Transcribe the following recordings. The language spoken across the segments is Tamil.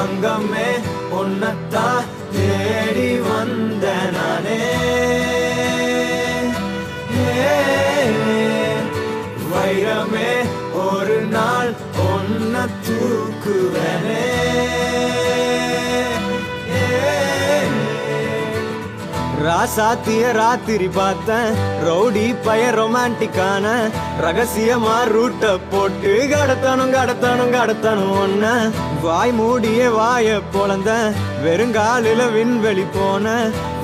தங்கமே உன்னத்தான் தேடி வந்த நானே வைரமே ஒரு நாள் ஒன்ன தூக்குவனே ராசாத்திய ராத்திரி பார்த்தேன் ரவுடி பய ரொமான்டிக்கான ரகசியமா ரூட்ட போட்டு கடத்தணும் ஒன்ன வாய் மூடிய வாய பொழந்த வெறுங்காலில விண்வெளி போன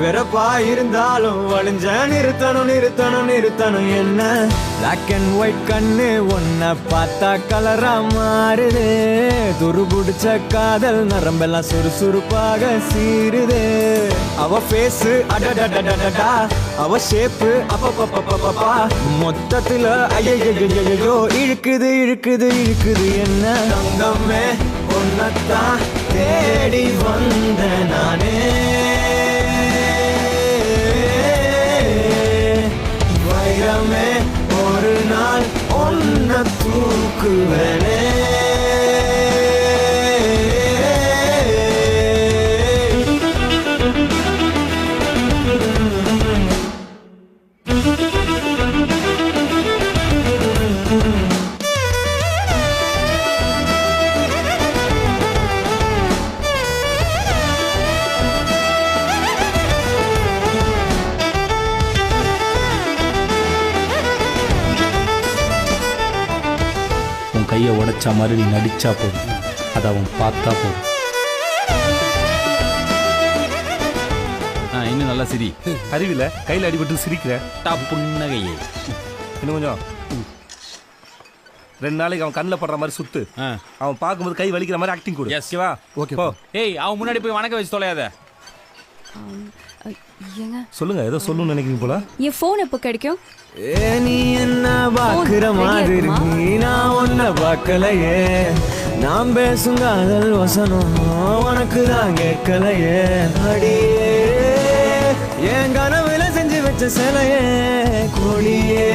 வெறப்பா இருந்தாலும் வழிஞ்ச நிறுத்தணும் என்ன பிளாக் அண்ட் ஒயிட் கண்ணு ஒன்ன பார்த்தா கலரா மாறுது துருபுடிச்ச காதல் நரம்பெல்லாம் சுறுசுறுப்பாக சீருது அவ பேசு அடடடடடா அவ ஷேப்பு அப்பப்பப்பப்பப்பா மொத்தத்துல ஐயோ இழுக்குது என்ன தங்கமே உன்னத்தான் தேடி வந்த நானே வைரமே ஒரு நாள் ஒன்ன தூக்குவனே கையை உடைச்சா மாதிரி நீ நடிச்சா போதும், அதை அவன் பார்த்தா போதும். இன்னும் நல்லா சிரி. அறிவில கையில் அடிபட்டு சிரிக்கிற புன்னகையே. இன்னும் கொஞ்சம் 2 நாளைக்கு அவன் கண்ணில் படுற மாதிரி சுத்து. அவன் பார்க்கும்போது கை வலிக்கிற மாதிரி ஆக்டிங் கொடு. ஓகேவா? ஓகே போ. ஏய், அவன் முன்னாடி போய் வணக்கம் வச்சு தொலையாத. சொல்லுங்க, ஏதோ சொல்லணும்னு நினைக்கிறீங்க போல. என் போன் எப்போ கிடைக்கும்? நீ என்ன பாக்குற மாதிரி நான் ஒன்ன பார்க்கலையே, நான் பேசும் காதல் வசனம் உனக்கு தான் கேட்கலையே. அடியே என் கனவுல செஞ்சு வச்ச சிலையே கொடியே,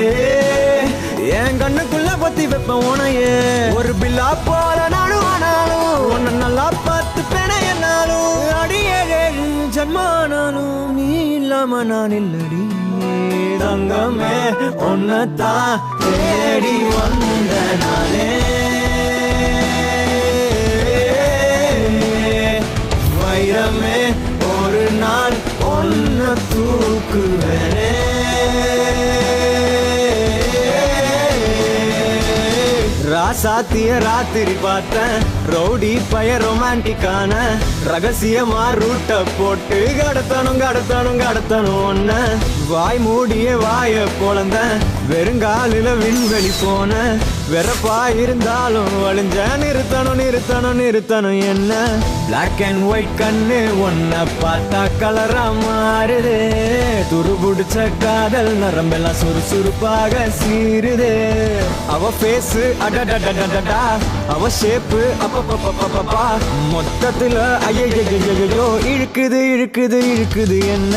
என் கண்ணுக்குள்ள பத்தி வைப்ப உனையே. ஒரு பில்லா போல நானும் ஆனாலும் உன்னை நல்லா பார்த்து பெண என்னாலும் அடியே ஜன்மானாலும் நீ இல்லாம நான் இல்லடி. தங்கமே உன்னத்தான் தேடி வந்த நானே வைரமே ஒரு நாள் ஒன்ன தூக்குவனே. ராசாத்திய ராத்திரி பார்த்தேன் ரவுடி பய ரொமான்டிக்கான ரகசியமா ரூட்ட போட்டு கடத்தணும் ஒன்ன வாய் மூடிய வாய பொழந்த வெறுங்காலில விண்வெளி போன வெறப்பா இருந்தாலும் வழிஞ்ச நிறுத்தணும் என்ன பிளாக் அண்ட் ஒயிட் கண்ணு ஒன்ன பார்த்தா கலரா மாறுது துருபுடிச்ச காதல் நரம்பெல்லாம் சுறுசுறுப்பாக சீருது அவ பேசு அடடடடடா அவ ஷேப்பு அப்பப்பப்பப்பப்பா மொத்தத்துல ஐயோ இழுக்குது என்ன